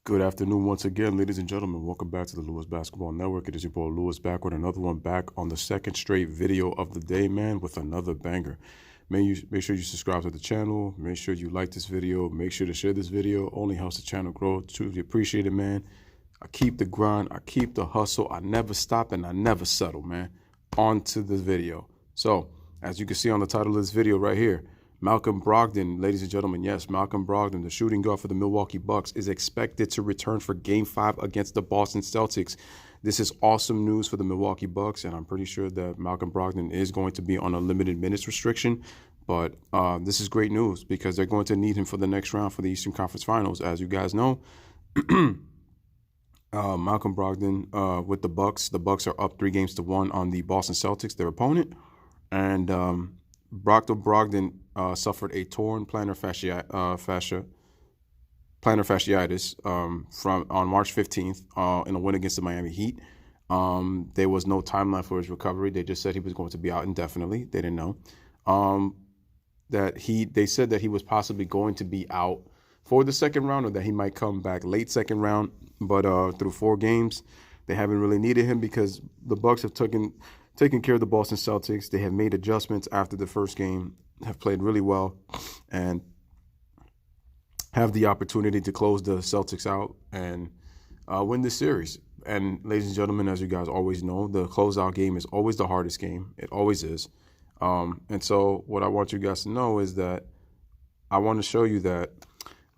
Good afternoon once again, ladies and gentlemen. Welcome back to the Lewis Basketball Network. It is your boy Lewis back with another one, back on the second straight video of the day, man, with another banger. Make sure you subscribe to the channel. Make sure you like this video. Make sure to share this video. Only helps the channel grow. Truly appreciate it, man. I keep the grind. I keep the hustle. I never stop and I never settle, man. On to the video. So, as you can see on the title of this video right here, Malcolm Brogdon, ladies and gentlemen, yes, Malcolm Brogdon, the shooting guard for the Milwaukee Bucks, is expected to return for Game 5 against the Boston Celtics. This is awesome news for the Milwaukee Bucks, and I'm pretty sure that Malcolm Brogdon is going to be on a limited minutes restriction. But this is great news because they're going to need him for the next round for the Eastern Conference Finals. As you guys know, Malcolm Brogdon with the Bucks are up 3-1 on the Boston Celtics, their opponent, and Brogdon suffered a torn plantar fasciitis on March 15th in a win against the Miami Heat. There was no timeline for his recovery. They just said he was going to be out indefinitely. They didn't know they said that he was possibly going to be out for the second round, or that he might come back late second round. But through 4 games, they haven't really needed him because the Bucks have taken care of the Boston Celtics. They have made adjustments after the first game, have played really well, and have the opportunity to close the Celtics out and win this series. And ladies and gentlemen, as you guys always know, the closeout game is always the hardest game. It always is. And so what I want you guys to know is that I want to show you that,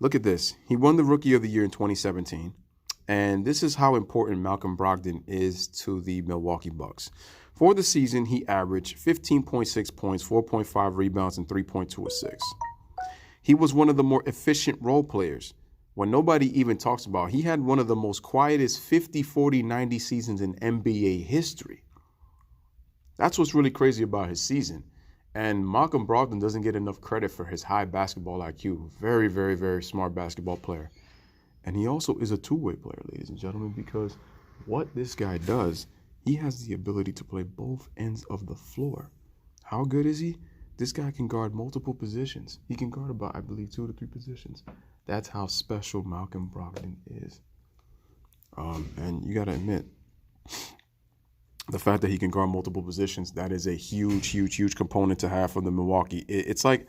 look at this. He won the Rookie of the Year in 2017. And this is how important Malcolm Brogdon is to the Milwaukee Bucks. For the season, he averaged 15.6 points, 4.5 rebounds, and 3.2 assists. He was one of the more efficient role players. When nobody even talks about, he had one of the most quietest 50, 40, 90 seasons in NBA history. That's what's really crazy about his season. And Malcolm Brogdon doesn't get enough credit for his high basketball IQ. Very, very, very smart basketball player. And he also is a two-way player, ladies and gentlemen, because what this guy does, he has the ability to play both ends of the floor. How good is he? This guy can guard multiple positions. He can guard about, I believe, 2 to 3 positions. That's how special Malcolm Brogdon is. And you got to admit, the fact that he can guard multiple positions, that is a huge, huge, huge component to have for the Milwaukee. It's like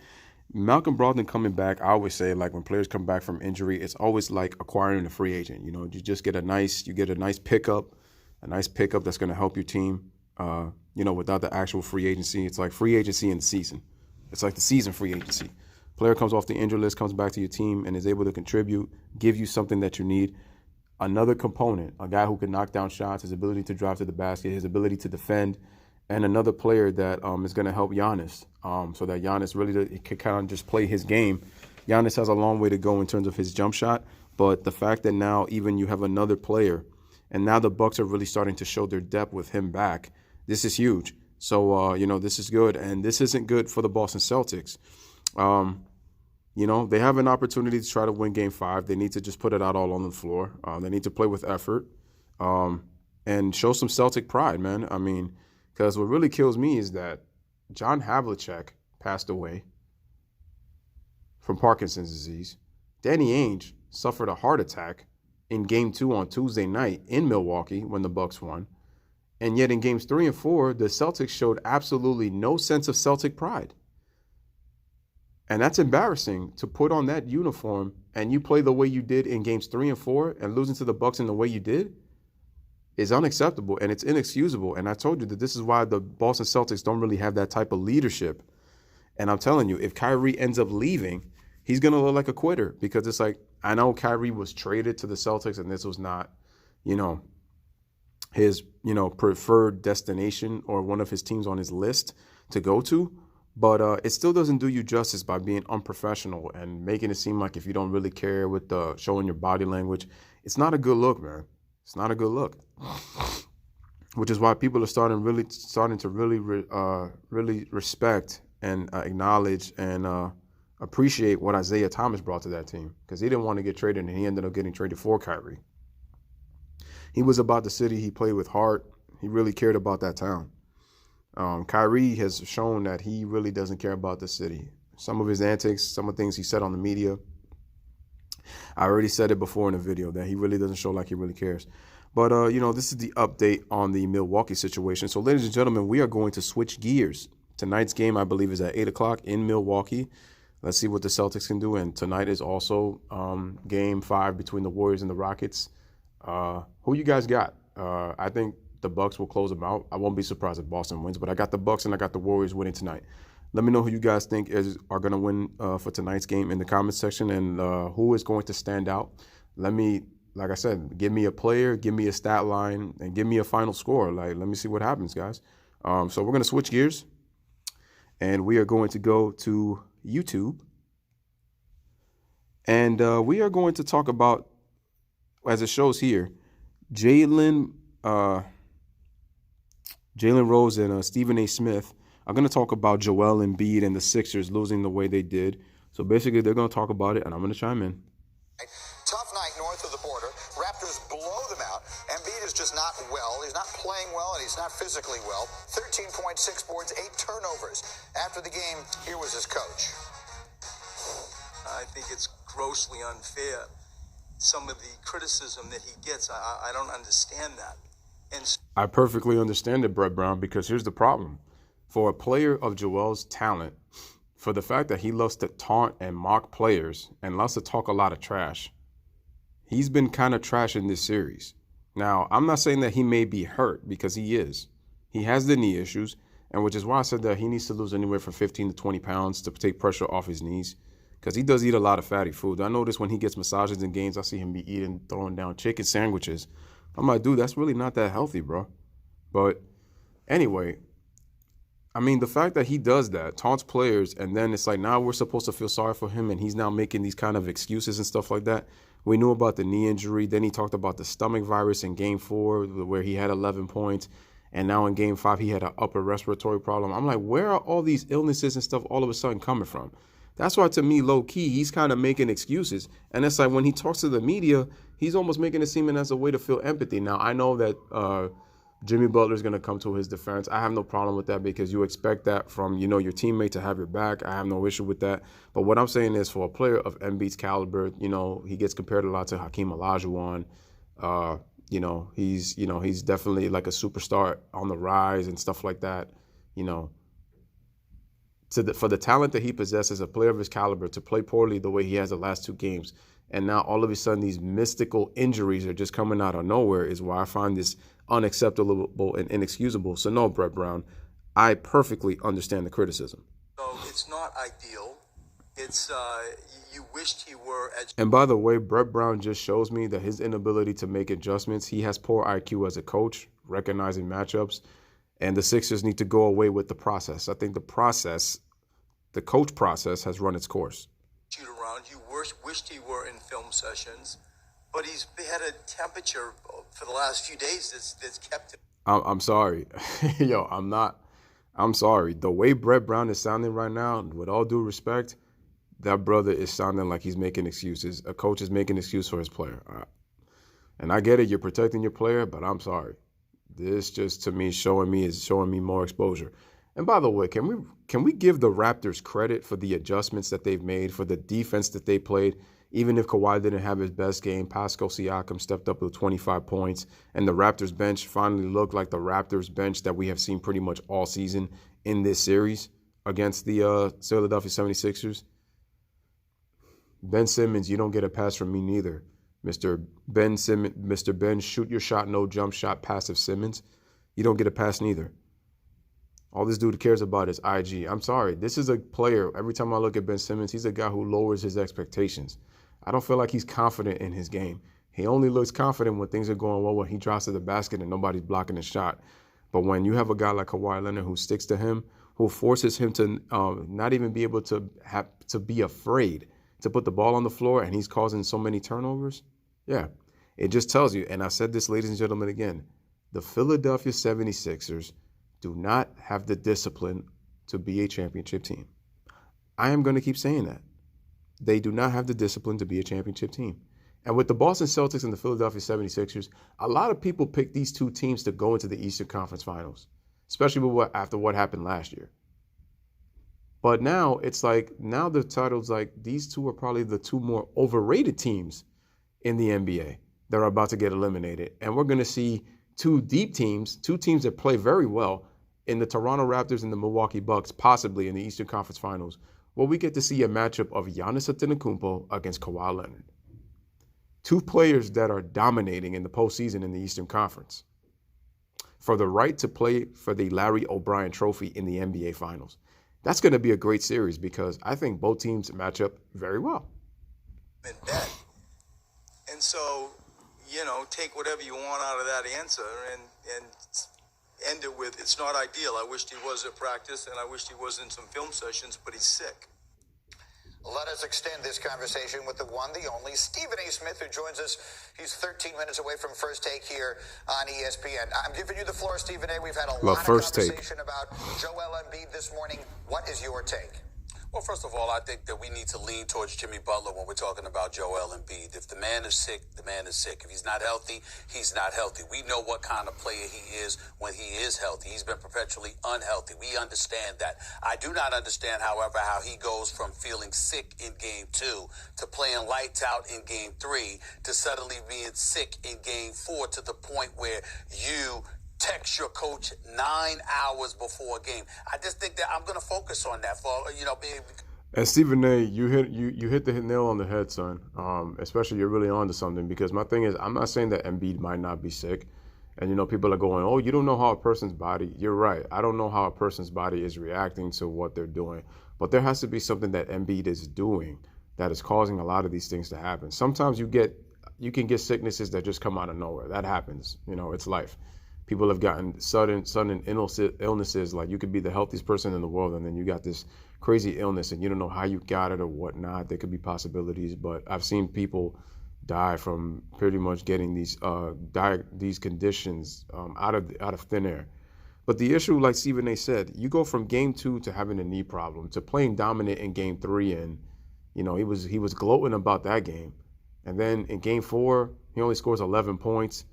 Malcolm Brogdon coming back. I always say, like, when players come back from injury, it's always like acquiring a free agent. You know, you just get a nice pickup. A nice pickup that's going to help your team, without the actual free agency. It's like free agency in the season. It's like the season free agency. Player comes off the injury list, comes back to your team, and is able to contribute, give you something that you need. Another component, a guy who can knock down shots, his ability to drive to the basket, his ability to defend, and another player that is going to help Giannis, so that Giannis really can kind of just play his game. Giannis has a long way to go in terms of his jump shot, but the fact that now even you have another player, and now the Bucks are really starting to show their depth with him back. This is huge. So, this is good. And this isn't good for the Boston Celtics. They have an opportunity to try to win Game 5. They need to just put it out all on the floor. They need to play with effort and show some Celtic pride, man. I mean, because what really kills me is that John Havlicek passed away from Parkinson's disease. Danny Ainge suffered a heart attack in Game 2 on Tuesday night in Milwaukee when the Bucks won. And yet in Games 3 and 4, the Celtics showed absolutely no sense of Celtic pride. And that's embarrassing to put on that uniform and you play the way you did in Games 3 and 4 and losing to the Bucks in the way you did is unacceptable and it's inexcusable. And I told you that this is why the Boston Celtics don't really have that type of leadership. And I'm telling you, if Kyrie ends up leaving, he's going to look like a quitter because it's like, I know Kyrie was traded to the Celtics and this was not, his, preferred destination or one of his teams on his list to go to. But it still doesn't do you justice by being unprofessional and making it seem like if you don't really care with the showing your body language, it's not a good look, man. It's not a good look. Which is why people are starting to really respect and acknowledge and appreciate what Isaiah Thomas brought to that team because he didn't want to get traded and he ended up getting traded for Kyrie. He was about the city. He played with heart. He really cared about that town. Kyrie has shown that he really doesn't care about the city. Some of his antics, some of the things he said on the media, I already said it before in the video that he really doesn't show like he really cares. But, this is the update on the Milwaukee situation. So, ladies and gentlemen, we are going to switch gears. Tonight's game, I believe, is at 8 o'clock in Milwaukee. Let's see what the Celtics can do. And tonight is also game 5 between the Warriors and the Rockets. Who you guys got? I think the Bucks will close them out. I won't be surprised if Boston wins, but I got the Bucks and I got the Warriors winning tonight. Let me know who you guys think are going to win for tonight's game in the comments section, and who is going to stand out. Like I said, give me a player, give me a stat line, and give me a final score. Let me see what happens, guys. So we're going to switch gears, and we are going to go to YouTube, and we are going to talk about, as it shows here, Jalen Rose and Stephen A. Smith are going to talk about Joel Embiid and the Sixers losing the way they did. So basically, they're going to talk about it, and I'm going to chime in. Tough night north of the border. Raptors blow them out. Embiid is just not well. He's not playing well, and he's not physically well. 13.6 boards, 8 turnovers. After the game, here was his coach. I think it's grossly unfair, some of the criticism that he gets. I don't understand that. And I perfectly understand it, Brett Brown, because here's the problem. For a player of Joel's talent, for the fact that he loves to taunt and mock players and loves to talk a lot of trash, he's been kind of trash in this series. Now, I'm not saying that he may be hurt, because he is. He has the knee issues, and which is why I said that he needs to lose anywhere from 15 to 20 pounds to take pressure off his knees, because he does eat a lot of fatty food. I notice when he gets massages in games, I see him be throwing down chicken sandwiches. I'm like, dude, that's really not that healthy, bro. But anyway, I mean, the fact that he does that, taunts players, and then it's like now we're supposed to feel sorry for him, and he's now making these kind of excuses and stuff like that. We knew about the knee injury. Then he talked about the stomach virus in Game 4 where he had 11 points, and now in Game 5 he had an upper respiratory problem. I'm like, where are all these illnesses and stuff all of a sudden coming from? That's why, to me, low-key, he's kind of making excuses. And it's like when he talks to the media, he's almost making it seem as a way to feel empathy. Now, I know that Jimmy Butler's going to come to his defense. I have no problem with that, because you expect that from, your teammate to have your back. I have no issue with that. But what I'm saying is, for a player of Embiid's caliber, he gets compared a lot to Hakeem Olajuwon. He's definitely like a superstar on the rise and stuff like that. For the talent that he possesses, a player of his caliber, to play poorly the way he has the last 2 games, and now all of a sudden these mystical injuries are just coming out of nowhere, is why I find this unacceptable and inexcusable. So no, Brett Brown, I perfectly understand the criticism. so it's not ideal. It's you wished he were at. And by the way, Brett Brown just shows me that his inability to make adjustments, he has poor IQ as a coach, recognizing matchups, and the Sixers need to go away with the process. I think the coach process has run its course. Shoot around. You wished he were in film sessions, but he's had a temperature for the last few days that's kept him. I'm sorry. I'm sorry. The way Brett Brown is sounding right now, with all due respect, that brother is sounding like he's making excuses. A coach is making an excuse for his player. And I get it. You're protecting your player, but I'm sorry. This just, to me, is showing me more exposure. And by the way, can we give the Raptors credit for the adjustments that they've made, for the defense that they played? Even if Kawhi didn't have his best game, Pascal Siakam stepped up with 25 points, and the Raptors bench finally looked like the Raptors bench that we have seen pretty much all season in this series against the Philadelphia 76ers. Ben Simmons, you don't get a pass from me neither. Mr. Ben, shoot your shot, no jump shot, passive Simmons. You don't get a pass neither. All this dude cares about is IG. I'm sorry. This is a player, every time I look at Ben Simmons, he's a guy who lowers his expectations. I don't feel like he's confident in his game. He only looks confident when things are going well, when he drives to the basket and nobody's blocking his shot. But when you have a guy like Kawhi Leonard who sticks to him, who forces him to not even be able to be afraid to put the ball on the floor, and he's causing so many turnovers, yeah, it just tells you, and I said this, ladies and gentlemen, again, the Philadelphia 76ers do not have the discipline to be a championship team. I am going to keep saying that. They do not have the discipline to be a championship team. And with the Boston Celtics and the Philadelphia 76ers, a lot of people pick these two teams to go into the Eastern Conference Finals, especially after what happened last year. But now it's like, now the title's like, these two are probably the two more overrated teams in the NBA that are about to get eliminated. And we're going to see two deep teams, two teams that play very well in the Toronto Raptors and the Milwaukee Bucks, possibly in the Eastern Conference Finals, where we get to see a matchup of Giannis Antetokounmpo against Kawhi Leonard. Two players that are dominating in the postseason in the Eastern Conference for the right to play for the Larry O'Brien Trophy in the NBA Finals. That's going to be a great series because I think both teams match up very well. And so, take whatever you want out of that answer and end it with, it's not ideal. I wished he was at practice and I wished he was in some film sessions, but he's sick. Let us extend this conversation with the one, the only, Stephen A. Smith, who joins us. He's 13 minutes away from First Take here on ESPN. I'm giving you the floor, Stephen A. We've had a lot of conversation about Joel Embiid this morning. What is your take? Well, first of all, I think that we need to lean towards Jimmy Butler when we're talking about Joel Embiid. If the man is sick, the man is sick. If he's not healthy, he's not healthy. We know what kind of player he is when he is healthy. He's been perpetually unhealthy. We understand that. I do not understand, however, how he goes from feeling sick in Game 2 to playing lights out in Game 3 to suddenly being sick in Game 4 to the point where you text your coach 9 hours before a game. I just think that I'm going to focus on that for, And Stephen A., you hit the nail on the head, son. Especially you're really on to something, because my thing is, I'm not saying that Embiid might not be sick. And, people are going, oh, you don't know how a person's body. You're right. I don't know how a person's body is reacting to what they're doing. But there has to be something that Embiid is doing that is causing a lot of these things to happen. Sometimes you can get sicknesses that just come out of nowhere. That happens. It's life. People have gotten sudden illnesses. Like, you could be the healthiest person in the world, and then you got this crazy illness, and you don't know how you got it or whatnot. There could be possibilities, but I've seen people die from pretty much getting these conditions out of thin air. But the issue, like Stephen A. said, you go from Game 2 to having a knee problem to playing dominant in Game 3, and he was gloating about that game, and then in Game 4 he only scores 11 points.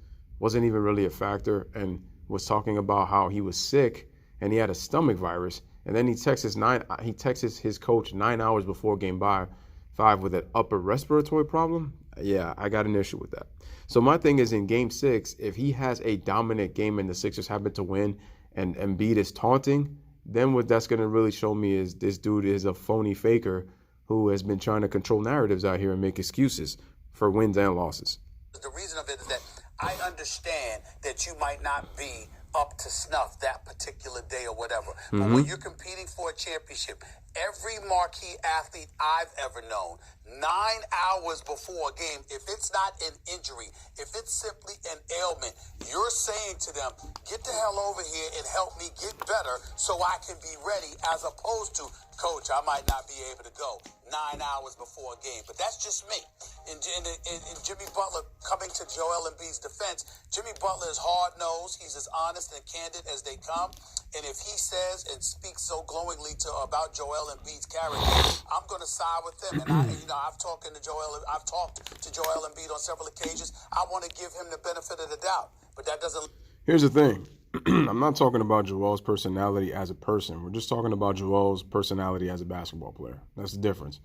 Wasn't even really a factor, and was talking about how he was sick and he had a stomach virus. And then he texts his coach 9 hours before Game 5 with an upper respiratory problem. Yeah, I got an issue with that. So my thing is, in Game 6, if he has a dominant game and the Sixers happen to win and Embiid is taunting, then what that's going to really show me is this dude is a phony faker who has been trying to control narratives out here and make excuses for wins and losses. The reason of it is that I understand that you might not be up to snuff that particular day or whatever. But when you're competing for a championship, every marquee athlete I've ever known, 9 hours before a game, if it's not an injury, if it's simply an ailment, you're saying to them, get the hell over here and help me get better so I can be ready, as opposed to, coach, I might not be able to go 9 hours before a game. But that's just me. And Jimmy Butler, coming to Joel Embiid's defense, Jimmy Butler is hard-nosed. He's as honest and candid as they come. And if he says and speaks so glowingly about Joel Embiid's character, I'm going to side with him. And I've talked to Joel Embiid on several occasions. I want to give him the benefit of the doubt, but that doesn't. Here's the thing. I'm not talking about Joel's personality as a person. We're just talking about Joel's personality as a basketball player. That's the difference.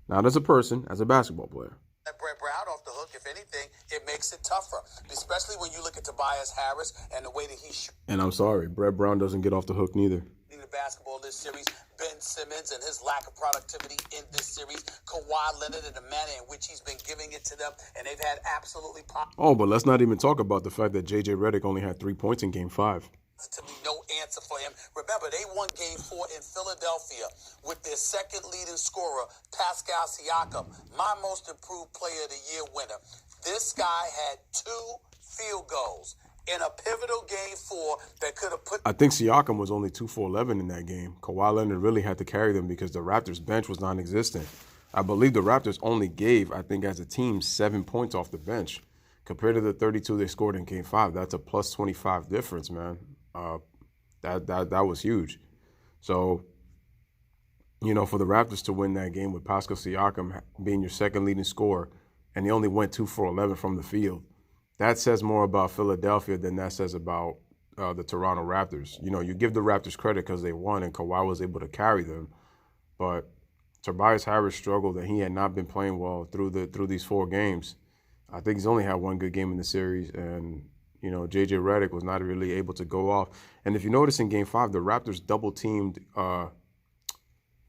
Not as a person, as a basketball player. Brett Brown off the hook. If anything, it makes it tougher, especially when you look at Tobias Harris and the way that he shoots. And I'm sorry, Brett Brown doesn't get off the hook neither. The basketball this series, Ben Simmons and his lack of productivity in this series, Kawhi Leonard and the manner in which he's been giving it to them, and they've had absolutely but let's not even talk about the fact that J.J. Redick only had 3 points in Game 5. No answer for him. Remember, they won Game 4 in Philadelphia with their second leading scorer, Pascal Siakam, my most improved player of the year winner. This guy had 2 field goals in a pivotal Game 4 that could have put. I think Siakam was only 2 for 11 in that game. Kawhi Leonard really had to carry them because the Raptors' bench was non-existent. I believe the Raptors only gave, I think as a team, 7 points off the bench. Compared to the 32 they scored in Game 5, that's a plus 25 difference, man. That was huge. So, for the Raptors to win that game with Pascal Siakam being your second leading scorer, and he only went 2 for 11 from the field, that says more about Philadelphia than that says about the Toronto Raptors. You give the Raptors credit because they won and Kawhi was able to carry them. But Tobias Harris struggled, and he had not been playing well through these 4 games. I think he's only had one good game in the series, and J.J. Redick was not really able to go off. And if you notice in Game 5, the Raptors double teamed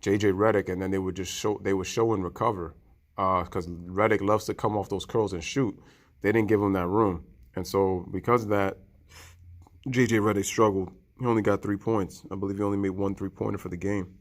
J.J. Redick, and then they would show and recover because Redick loves to come off those curls and shoot. They didn't give him that room, and so because of that, J.J. Redick struggled. He only got 3 points. I believe he only made 1 3-pointer for the game.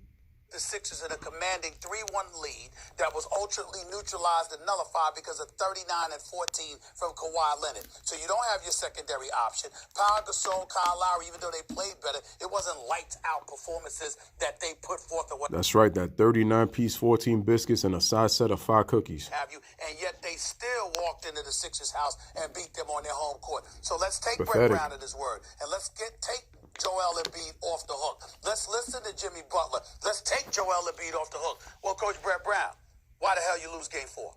The Sixers in a commanding 3-1 lead that was ultimately neutralized and nullified because of 39 and 14 from Kawhi Leonard. So you don't have your secondary option. Pau Gasol, Kyle Lowry, even though they played better, it wasn't lights-out performances that they put forth. That's right, that 39-piece, 14 biscuits, and a side set of 5 cookies. And yet they still walked into the Sixers' house and beat them on their home court. So let's take Pathetic. Brett Brown at his word, and let's take Joel Embiid off the hook. Let's listen to Jimmy Butler. Let's take Joel Embiid off the hook. Well, Coach Brett Brown, why the hell you lose Game 4?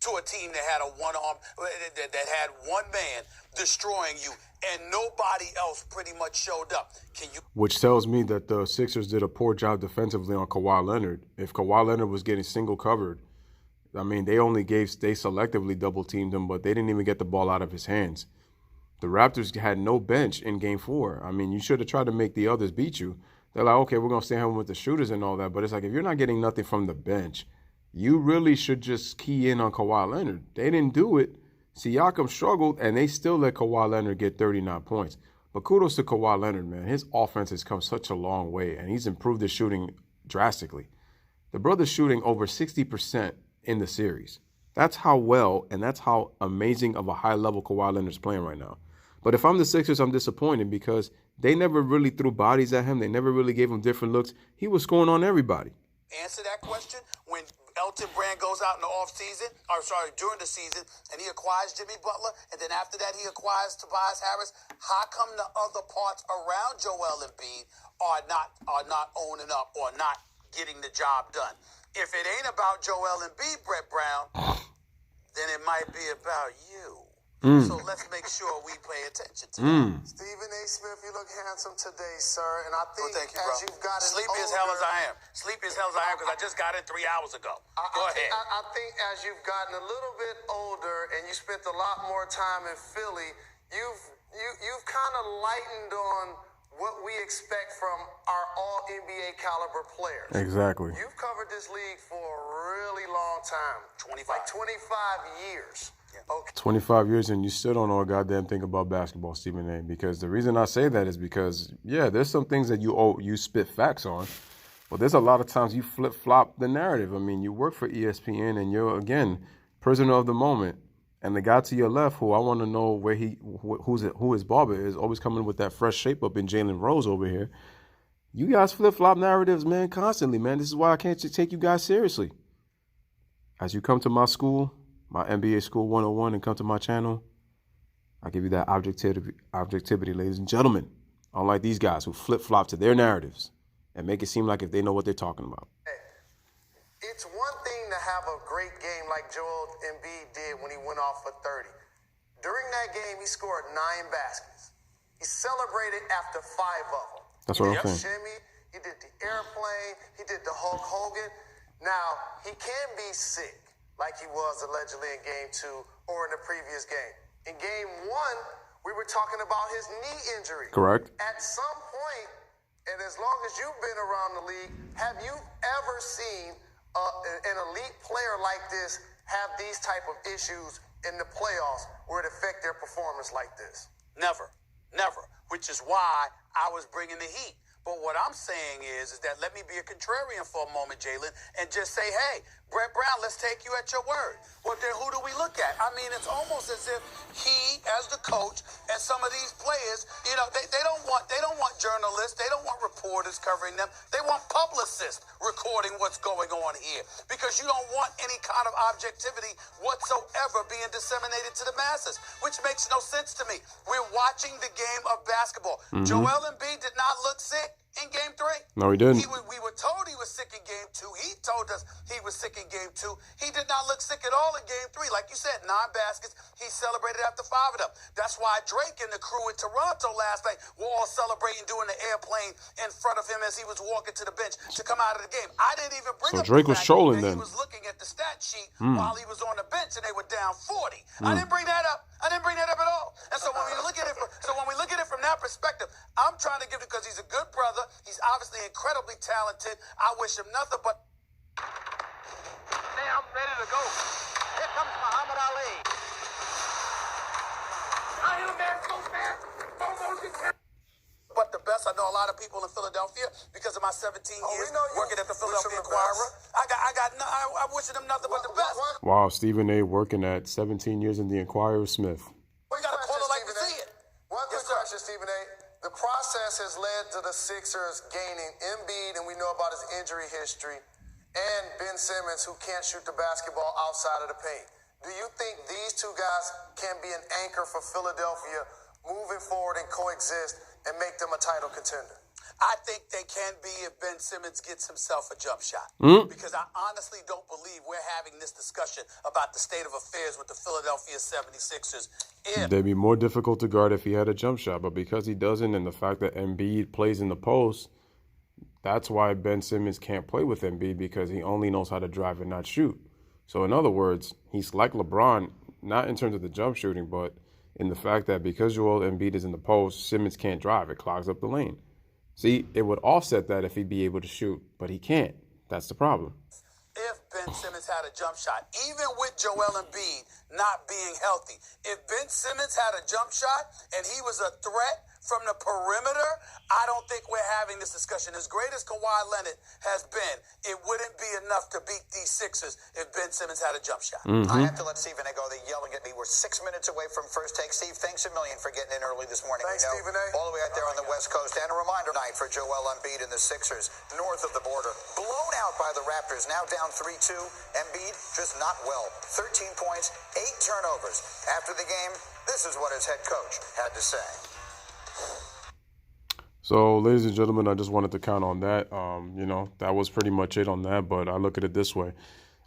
To a team that had that had one man destroying you, and nobody else pretty much showed up. Which tells me that the Sixers did a poor job defensively on Kawhi Leonard. If Kawhi Leonard was getting single covered, I mean, they selectively double teamed him, but they didn't even get the ball out of his hands. The Raptors had no bench in Game 4. I mean, you should have tried to make the others beat you. They're like, okay, we're going to stay home with the shooters and all that. But it's like, if you're not getting nothing from the bench, you really should just key in on Kawhi Leonard. They didn't do it. Siakam struggled, and they still let Kawhi Leonard get 39 points. But kudos to Kawhi Leonard, man. His offense has come such a long way, and he's improved his shooting drastically. The brother's shooting over 60% in the series. That's how well and that's how amazing of a high level Kawhi Leonard's playing right now. But if I'm the Sixers, I'm disappointed because they never really threw bodies at him. They never really gave him different looks. He was scoring on everybody. Answer that question when Elton Brand goes out in the during the season, and he acquires Jimmy Butler, and then after that he acquires Tobias Harris. How come the other parts around Joel Embiid are not owning up or not getting the job done? If it ain't about Joel Embiid, Brett Brown, then it might be about you. So let's make sure we pay attention to that. Stephen A. Smith, you look handsome today, sir. And I think thank you, as bro. you've gotten Sleepy as hell as I am. Sleepy as hell as I am because I just got in 3 hours ago. Go ahead. I think as you've gotten a little bit older and you spent a lot more time in Philly, you've kind of lightened on what we expect from our all-NBA caliber players. Exactly. You've covered this league for a really long time. 25. Like 25 years. Okay. 25 years and you still don't know a goddamn thing about basketball, Stephen A. Because the reason I say that is because, yeah, there's some things that you spit facts on, but there's a lot of times you flip-flop the narrative. I mean, you work for ESPN and you're, again, prisoner of the moment. And the guy to your left, who I want to know who his barber is, always coming with that fresh shape up in Jalen Rose over here. You guys flip-flop narratives, man, constantly, man. This is why I can't take you guys seriously. As you come to my school, my NBA School 101, and come to my channel, I give you that objectivity, ladies and gentlemen. Unlike these guys who flip-flop to their narratives and make it seem like if they know what they're talking about. It's one thing to have a great game like Joel Embiid did when he went off for 30. During that game, he scored 9 baskets. He celebrated after 5 of them. That's what I'm saying. Shimmy, he did the airplane, he did the Hulk Hogan. Now, he can be sick, like he was allegedly in Game 2 or in the previous game. In Game 1, we were talking about his knee injury. Correct. At some point, and as long as you've been around the league, have you ever seen an elite player like this have these type of issues in the playoffs where it affect their performance like this? Never. Which is why I was bringing the heat. But what I'm saying is that let me be a contrarian for a moment, Jalen, and just say, hey, Brett Brown, let's take you at your word. Well, then who do we look at? I mean, it's almost as if he, as the coach, and some of these players, they don't want journalists, they don't want reporters covering them. They want publicists recording what's going on here because you don't want any kind of objectivity whatsoever being disseminated to the masses, which makes no sense to me. We're watching the game of basketball. Joel Embiid did not look sick in Game 3. No, he didn't. We were told he was sick in Game 2. He told us he was sick in Game 2. He did not look sick at all in Game 3. Like you said, 9 baskets. He celebrated after 5 of them. That's why Drake and the crew in Toronto last night were all celebrating, doing the airplane in front of him as he was walking to the bench to come out of the game. I didn't even bring So up Drake the was fact trolling that then. he was looking at the stat sheet while he was on the bench and they were down 40. I didn't bring that up. I didn't bring that up at all. And so when we look at it, from that perspective, I'm trying to give it because he's a good brother. He's obviously incredibly talented. I wish him nothing but. Now I'm ready to go. Here comes Muhammad Ali. I am a man so fast, almost incredible. But the best, I know a lot of people in Philadelphia because of my 17 years working at the Philadelphia Inquirer. I wish them nothing but the best. Wow, Stephen A. working at 17 years in the Inquirer Smith. We got to call it like we see it. One quick question, Stephen A. The process has led to the Sixers gaining Embiid, and we know about his injury history, and Ben Simmons, who can't shoot the basketball outside of the paint. Do you think these two guys can be an anchor for Philadelphia moving forward and coexist and make them a title contender? I think they can be if Ben Simmons gets himself a jump shot. Because I honestly don't believe we're having this discussion about the state of affairs with the Philadelphia 76ers. They'd be more difficult to guard if he had a jump shot, but because he doesn't, and the fact that Embiid plays in the post, that's why Ben Simmons can't play with Embiid, because he only knows how to drive and not shoot. So in other words, he's like LeBron, not in terms of the jump shooting, but in the fact that because Joel Embiid is in the post, Simmons can't drive. It clogs up the lane. See, it would offset that if he'd be able to shoot, but he can't. That's the problem. If Ben Simmons had a jump shot, even with Joel Embiid not being healthy, if Ben Simmons had a jump shot and he was a threat from the perimeter, I don't think we're having this discussion. As great as Kawhi Leonard has been, it wouldn't be enough to beat these Sixers if Ben Simmons had a jump shot. I have to let Stephen A. go. They're yelling at me. We're 6 minutes away from first take. Steve, thanks a million for getting in early this morning. Thanks, Stephen A. All the way out there on the West Coast. And a reminder tonight for Joel Embiid and the Sixers north of the border. Blown out by the Raptors, now down 3-2. Embiid just not well. 13 points, 8 turnovers. After the game, this is what his head coach had to say. So, ladies and gentlemen, I just wanted to count on that. That was pretty much it on that, but I look at it this way.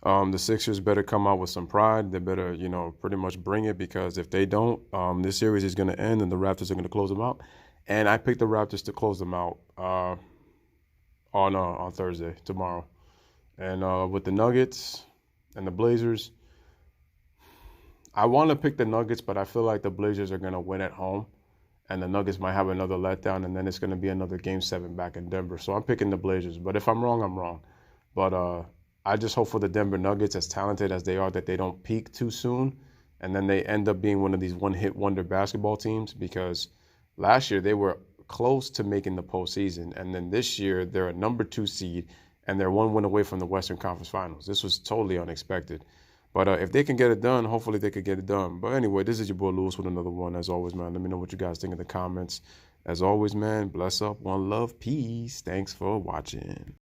The Sixers better come out with some pride. They better, pretty much bring it, because if they don't, this series is going to end and the Raptors are going to close them out. And I picked the Raptors to close them out on Thursday, tomorrow. And with the Nuggets and the Blazers, I want to pick the Nuggets, but I feel like the Blazers are going to win at home. And the Nuggets might have another letdown, and then it's going to be another Game 7 back in Denver. So I'm picking the Blazers. But if I'm wrong, I'm wrong. But I just hope for the Denver Nuggets, as talented as they are, that they don't peak too soon, and then they end up being one of these one-hit wonder basketball teams, because last year they were close to making the postseason, and then this year they're a number 2 seed, and they're 1 win away from the Western Conference Finals. This was totally unexpected. But if they can get it done, hopefully they could get it done. But anyway, this is your boy Lewis with another one. As always, man, let me know what you guys think in the comments. As always, man, bless up, one love, peace. Thanks for watching.